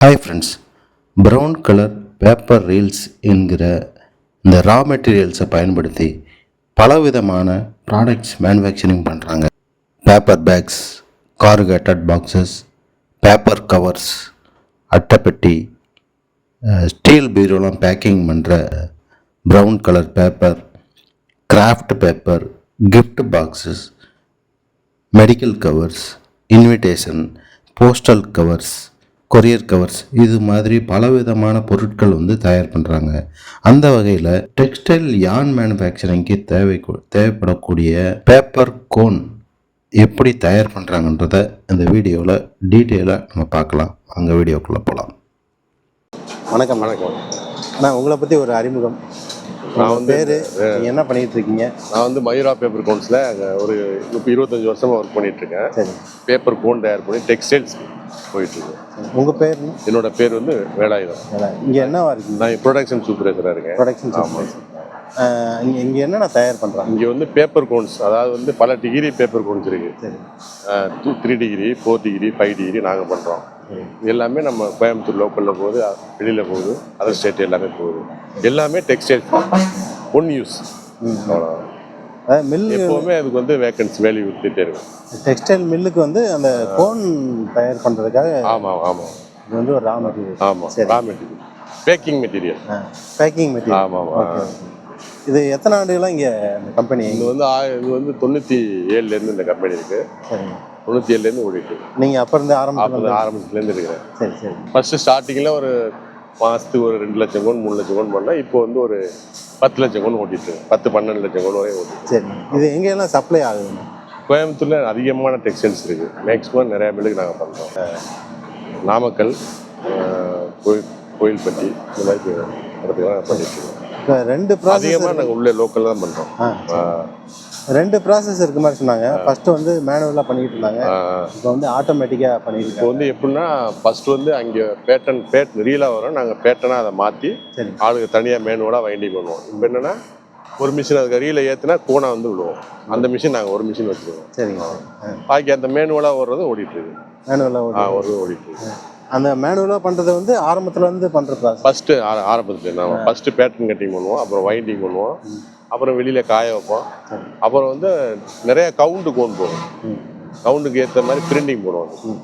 Hi friends, brown colour paper reels என்கிற இந்த raw மெட்டீரியல்ஸை பயன்படுத்தி பலவிதமான ப்ராடக்ட்ஸ் மேனுஃபேக்சரிங் பண்ணுறாங்க. Paper bags, corrugated boxes, paper covers, அட்டைப்பெட்டி, ஸ்டீல் பீரோலாம் பேக்கிங் பண்ணுற brown colour paper, kraft paper, gift boxes, medical covers, invitation, postal covers, courier covers, இது மாதிரி பலவிதமான பொருட்கள் தயார் பண்ணுறாங்க. அந்த வகையில் டெக்ஸ்டைல் யார்ன் மேனுஃபேக்சரிங்க்கு தேவைப்படக்கூடிய பேப்பர் கோன் எப்படி தயார் பண்ணுறாங்கன்றத இந்த வீடியோவில் டீட்டெயிலாக நம்ம பார்க்கலாம். அந்த வீடியோக்குள்ளே போகலாம். வணக்கம். ஆனால் உங்களை பற்றி ஒரு அறிமுகம். நான் பேர், நீங்கள் என்ன பண்ணிகிட்டு இருக்கீங்க? நான் மயூரா பேப்பர் கோன்ஸில் ஒரு 25 வருஷமாக ஒர்க் பண்ணிகிட்ருக்கேன். சரி, பேப்பர் கோன் தயார் பண்ணி டெக்ஸ்டைல்ஸ் போயிட்டுருக்கேன். உங்கள் பேர்? என்னோட பேர் வேலாயுதம். இங்கே என்னவா இருக்கீங்க? நான் ப்ரொடக்ஷன் சூப்பர்வைசராக இருக்கேன். Production supervisor. இங்கே என்னென்ன தயார் பண்ணுறாங்க? இங்கே பேப்பர் கோன்ஸ், அதாவது பல டிகிரி பேப்பர் கோன்ஸ் இருக்குது. சரி, 3 டிகிரி, 4 டிகிரி, 5 டிகிரி நாங்கள் பண்ணுறோம். இது எல்லாமே நம்ம கோயம்புத்தூர் லோக்கலில் போகுது, வெளியில் போகுது, அதர் ஸ்டேட் எல்லாமே போகுது. எல்லாமே டெக்ஸ்டைல் ஒன் யூஸ். மில் எப்போவுமே அதுக்கு வேக்கன்சி வேல்யூ விட்டுட்டே இருக்கும். டெக்ஸ்டைல் மில்லுக்கு அந்த கோன் தயார் பண்ணுறதுக்காக. ஆமாம், இது ஒரு ரா மெட்டீரியல். ஆமாம், ரா மெட்டீரியல், பேக்கிங் மெட்டீரியல். ஆமாம். இது எத்தனை ஆண்டுகளாக இங்கே இந்த கம்பெனி? இது 97லேருந்து இந்த கம்பெனி இருக்குது. சரிங்க, 97லேருந்து ஓடிட்டு. நீங்கள் அப்போ இருந்து ஆரம்பத்துலேருந்து இருக்கிறேன். சரி. ஃபஸ்ட்டு ஸ்டார்டிங்கில் ஒரு மாதத்துக்கு ஒரு 2 லட்சம் கோன் 3 லட்சம் கோன் பண்ணால் இப்போ ஒரு 10 லட்சம் கோன் ஓட்டிட்டு 10-12 லட்சம் கோன் வரையும் ஓட்டிட்டு. சரி, இது எங்கெல்லாம் சப்ளை ஆகுது? கோயம்புத்தூரில் அதிகமான டெக்ஸ்டைல்ஸ் இருக்குது. மேக்ஸிமம் நிறையா மில்லுக்கு நாங்கள் பண்ணுறோம். நாமக்கல், கோயில்பட்டி, இந்த மாதிரி இடத்துக்குலாம் பண்ணிட்டுருக்கோம். இப்போ 2 ப்ராசஸ் அதிகமாக நாங்கள் உள்ளே லோக்கலில் தான் பண்ணுறோம். 2 ப்ராசஸ் இருக்க மாதிரி சொன்னாங்க. ஃபஸ்ட்டு மேனுவலாக பண்ணிக்கிட்டு இருந்தாங்க, இப்போ ஆட்டோமேட்டிக்காக பண்ணிட்டு. இப்போ எப்படின்னா, ஃபஸ்ட்டு அங்கே பேட்டன் ரீலாக வரும், நாங்கள் பேட்டனாக அதை மாற்றி ஆளுக்கு தனியாக மேனுவலாக வைண்டிங் பண்ணுவோம். இப்போ என்னென்னா, ஒரு மிஷின் அதுக்கு ரீலை ஏற்றினா கோனா விழுவோம். அந்த மிஷின் நாங்கள் ஒரு மிஷின் வச்சுருவோம். சரிங்க. பாக்கி அந்த மேனுவலாக ஓடுறது ஓடிட்டுருக்கு. ஓடிட்டுருக்கு. அந்த மேனுவலாக பண்ணுறது ஆரம்பத்துலேருந்து பண்ணுற ப்ராசஸ். ஃபஸ்ட்டு ஆரம்பத்தில் நம்ம ஃபஸ்ட்டு பேட்டர்ன் கட்டிங் பண்ணுவோம், அப்புறம் வைண்டிங் பண்ணுவோம், அப்புறம் வெளியில் காய வைப்போம், அப்புறம் நிறைய கவுண்டு கோன் போடுவோம். கவுண்டுக்கு ஏற்ற மாதிரி பிரிண்டிங் போடுவோம்.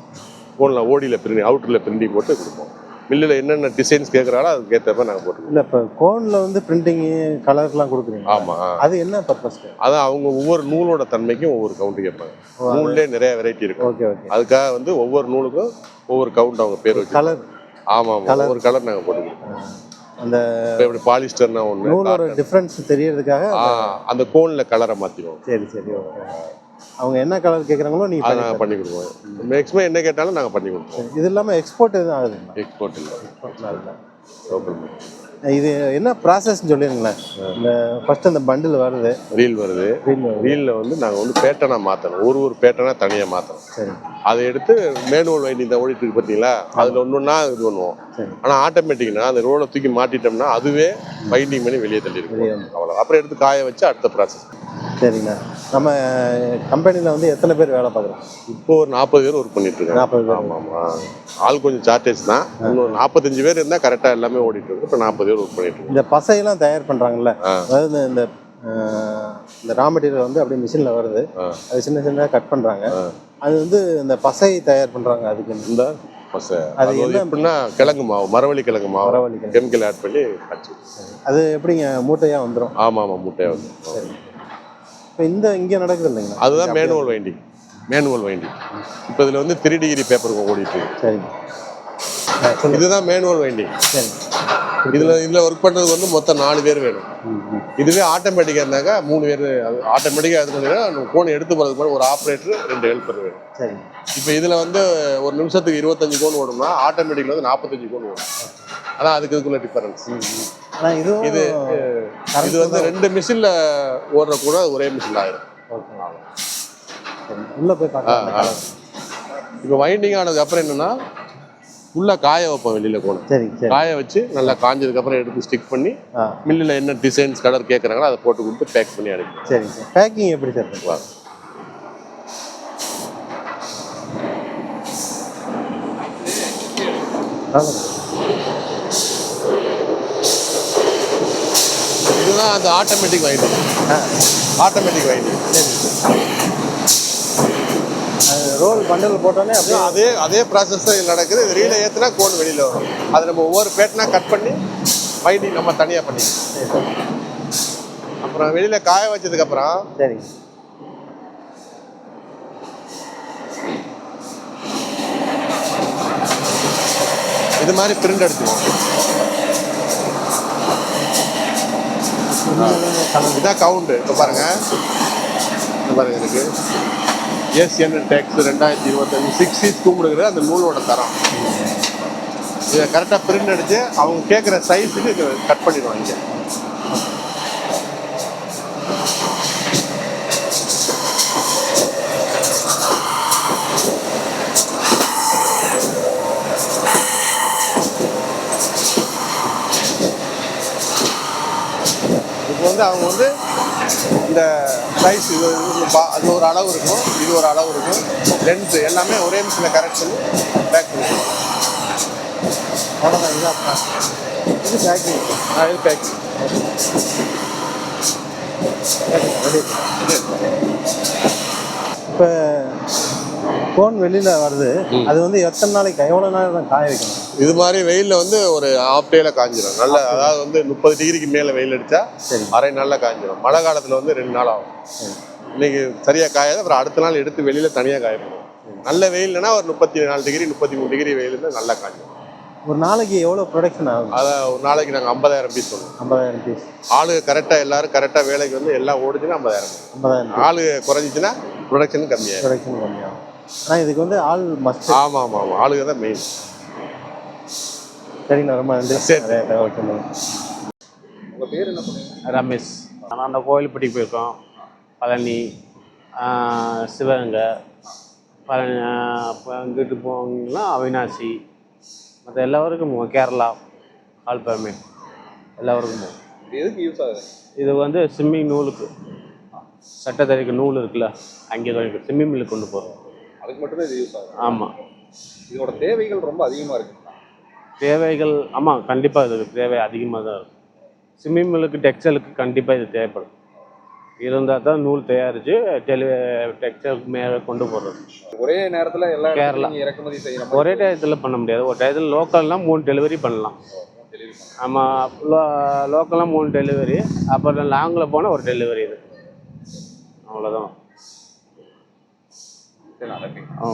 கோனில் ஓடியில் பிரிண்டிங், அவுட்டரில் பிரிண்டிங் போட்டு கொடுப்போம். மில்லில் என்னென்ன டிசைன்ஸ் கேட்குறாங்களோ அதுக்கு ஏற்ற மாதிரி நாங்கள் போட்டுருக்கோம். இல்லை, இப்போ கோனில் பிரிண்டிங்கு கலர்லாம் கொடுக்குறீங்க. ஆமாம், அது என்ன பர்பஸ்? அதான் அவங்க ஒவ்வொரு நூலோட தன்மைக்கும் ஒவ்வொரு கவுண்டு கேட்பாங்க. நூல்லேயே நிறைய வெரைட்டி இருக்கும். ஓகே. அதுக்காக ஒவ்வொரு நூலுக்கும் ஒவ்வொரு கவுண்ட் அவங்க பேர் வச்சு கலர். ஆமாம், ஒவ்வொரு கலர் நாங்கள் போட்டு கொடுப்போம். அந்த எப்படி பாலிஸ்டர்னா ஒன்று, நூலோட டிஃப்ரென்ஸ் தெரியறதுக்காக அந்த கோனில் கலரை மாற்றிடுவோம். சரி. அவங்க என்ன கலர் கேட்குறாங்களோ நீங்கள் அதை நாங்கள் பண்ணி கொடுப்போம். மேக்ஸிமம் என்ன கேட்டாலும் நாங்கள் பண்ணி கொடுப்போம். இது இல்லாமல் எக்ஸ்போர்ட் எதுவும் ஆகுதுங்களா? எக்ஸ்போர்ட் இல்லை, லோக்கல். இது என்ன ப்ராசஸ்ன்னு சொல்லிடுங்களேன். இந்த ஃபர்ஸ்ட் அந்த பண்டில் வருது, ரீல் வருது. ரீலில் நாங்கள் பேட்டனாக மாற்றணும். ஒரு பேட்டனாக தனியாக மாற்றணும். சரி, அதை எடுத்து மேனுவல் வைண்டிங் தான் ஓடிட்டு இருக்கு பார்த்தீங்களா, அதில் ஒன்றுன்னா இது பண்ணுவோம். ஆனால் ஆட்டோமேட்டிக்னா அந்த ரோலை தூக்கி மாட்டிட்டோம்னா அதுவே வைண்டிங் பண்ணி வெளியே தள்ளிருக்கும். அவ்வளோ, அப்புறம் எடுத்து காய வச்சு அடுத்த ப்ராசஸ். சரிங்க. நம்ம கம்பெனியில் எத்தனை பேர் வேலை பார்க்குறோம்? இப்போ ஒரு 40 பேர் ஒர்க் பண்ணிட்டு இருக்காங்க. 40 பேர். ஆமாம், ஆள் கொஞ்சம் சார்டேஜ் தான். இன்னும் 45 பேர் இருந்தால் கரெக்டாக எல்லாமே ஓடிட்டு இருக்கு. இப்போ 40 பேர் ஒர்க் பண்ணிட்டு இருக்கு. இந்த பசையெல்லாம் தயார் பண்ணுறாங்கல்ல, அதாவது இந்த ரா மெட்டீரியல் அப்படியே மிஷினில் வருது, அது சின்ன கட் பண்ணுறாங்க, அது இந்த பசை தயார் பண்ணுறாங்க. அதுக்கு இந்த பசை அது எப்படின்னா கிழங்கு மாவு, மரவள்ளி கிழங்கு மாவு, கெமிக்கல் ஆட் பண்ணி காய்ச்சி அது எப்படிங்க மூட்டையாக வந்துடும்? ஆமாம், மூட்டையாக வந்துடும். சரி. இப்போ இங்கே நடக்குது இல்லைங்களா, அதுதான் மேனுவல் வைண்டிங். இப்போ இதில் 3 டிகிரி பேப்பர் ஓடிட்டு இருக்கு. சரி, இதுதான் மேனுவல் வைண்டிங். சரி. இதில் ஒர்க் பண்ணுறது மொத்தம் 4 பேர் வேணும். இதுவே ஆட்டோமேட்டிக்காக இருந்தாக்கா 3 பேர். ஆட்டோமேட்டிக்காக இது பண்ணிங்கன்னா கோன் எடுத்து போகிறதுக்கு மாதிரி ஒரு ஆப்ரேட்டர் 2 ஹெல்ப்பர் வேணும். சரி. இப்போ இதில் ஒரு நிமிஷத்துக்கு 25 கோன் ஓடும்னா ஆட்டோமேட்டிக்கில் 45 கோன் ஓடும். அதான் அதுக்குள்ள டிஃபரன்ஸ். இது 2 மிஷினில் ஓடுற கூட ஒரே மிஷினில் ஆயிடும். உள்ளே போய் பார்க்கலாம். இப்போ வைண்டிங் ஆனதுக்கு அப்புறம் என்னன்னா, ஃபுல்லாக காய வைப்போம் வெளியில் கோன். சரி. காய வச்சு நல்லா காஞ்சதுக்கப்புறம் எடுத்து ஸ்டிக் பண்ணி மில்லில் என்ன டிசைன்ஸ் கலர் கேட்குறாங்களோ அதை போட்டு கொடுத்து பேக் பண்ணி அனுப்பி. சரி. பேக்கிங் எப்படி சார்? இதுதான் அந்த automatic winding. Automatic winding. Roll bundle போட்டோன்னே அப்படியே அதே ப்ராசஸ் தான் இது நடக்குது. இது ரீலை ஏற்றுனா கோன் வெளியில் வரும். அது நம்ம ஒவ்வொரு பேட்டனாக கட் பண்ணி வைண்டிங் நம்ம தனியாக பண்ணிக்கலாம். அப்புறம் வெளியில் காய வச்சதுக்கப்புறம் சரிங்க. இது மாதிரி பிரிண்ட் எடுத்துக்குவோம். இதான் கவுண்டு. இப்போ பாருங்க, இருக்கு ஏசியன் டேக்ஸ் 2025 6 சீஸ் கும்பிடுகிற அந்த நூலோட தரம். இதை கரெக்டாக பிரிண்ட் அடித்து அவங்க கேட்குற சைஸுக்கு கட் பண்ணிடுவாங்க. இங்கே அவங்க இந்த சைஸ் இது அது ஒரு அளவு இருக்கும், இது ஒரு அளவு இருக்கும், லென்த்து எல்லாமே ஒரே மிஷினில் கரெக்ட் பண்ணி பேக் பண்ணிடுவோம். அவ்வளோதான். இது பேக்கிங். இது பேக்கிங். இப்போ கோன் வெளியில் வருது, அது எத்தனை நாளைக்கு எவ்வளோ நேரம் தான் காய வைக்கணும்? இது மாதிரி வெயிலில் ஒரு ஹாஃப் டேல காஞ்சிடும். நல்ல அதாவது 30 டிகிரிக்கு மேலே வெயில் அடித்தா அரை நாளில் காஞ்சிடும். மழை காலத்தில் 2 நாள் ஆகும். இன்னைக்கு சரியாக காயாது, அப்புறம் அடுத்த நாள் எடுத்து வெளியில் தனியாக காயப்படும். நல்ல வெயில்னா ஒரு 34 டிகிரி 33 டிகிரி வெயில் நல்லா காஞ்சிடும். ஒரு நாளைக்கு எவ்வளோ ப்ரொடக்ஷன் ஆகும்? அதான் ஒரு நாளைக்கு நாங்கள் 50,000 பீஸ் சொல்லுவோம். 50,000 பீஸ். ஆளு கரெக்டாக எல்லாரும் கரெக்டாக வேலைக்கு எல்லாம் ஓடுச்சுன்னா 50,000. ஆளு குறைஞ்சிச்சுன்னா ப்ரொடக்ஷன் கம்மியாகும். ஆனால் இதுக்கு ஆள் மஸ்ட். ஆமாம், ஆளுங்க தான் மெயின். சரிங்கண்ணா, ரொம்ப நன்றி. சரி, ஓகே. உங்கள் பேர் என்ன பண்ணுங்க? ரமேஷ். ஆனால் அந்த கோயில்பட்டிக்கு போயிருக்கோம். பழனி, சிவகங்கை, பழனி, அங்கிட்டு போனீங்கன்னா அவினாசி, மற்ற எல்லா ஊருக்கும் போவோம். கேரளா, ஆல்பமே எல்லா ஊருக்கும் போவோம். இது எதுக்கு யூஸ் ஆகுது? இது ஸ்விம்மிங் நூலுக்கு, சட்டை தறிக்க நூல் இருக்குல்ல, அங்கே ஸ்விம்மிங் மில்லுக்கு கொண்டு போகிறோம். அதுக்கு மட்டும்தான் இது யூஸ் ஆகுது? ஆமாம். இதோட தேவைகள் ரொம்ப அதிகமாக இருக்குது. தேவைகள் ஆமாம், கண்டிப்பாக இதுக்கு தேவை அதிகமாக தான் இருக்கும். ஸ்விம்மிங் மில்லுக்கு, டெக்ஸ்டைலுக்கு கண்டிப்பாக இது தேவைப்படும். இருந்தால் தான் நூல் தயாரித்து டெக்ஸ்டைலுக்கு மேலே கொண்டு போடுறது. ஒரே நேரத்தில் எல்லா கேரளா இறக்குமதி செய்யணும். ஒரே டயத்தில் பண்ண முடியாது. ஒரு டயத்தில் லோக்கல்னால் 3 டெலிவரி பண்ணலாம். ஆமாம், லோக்கல்லாம் 3 டெலிவரி, அப்புறம் லாங்கில் போனால் ஒரு டெலிவரி. இது அவ்வளோதான். சரி, ஆ.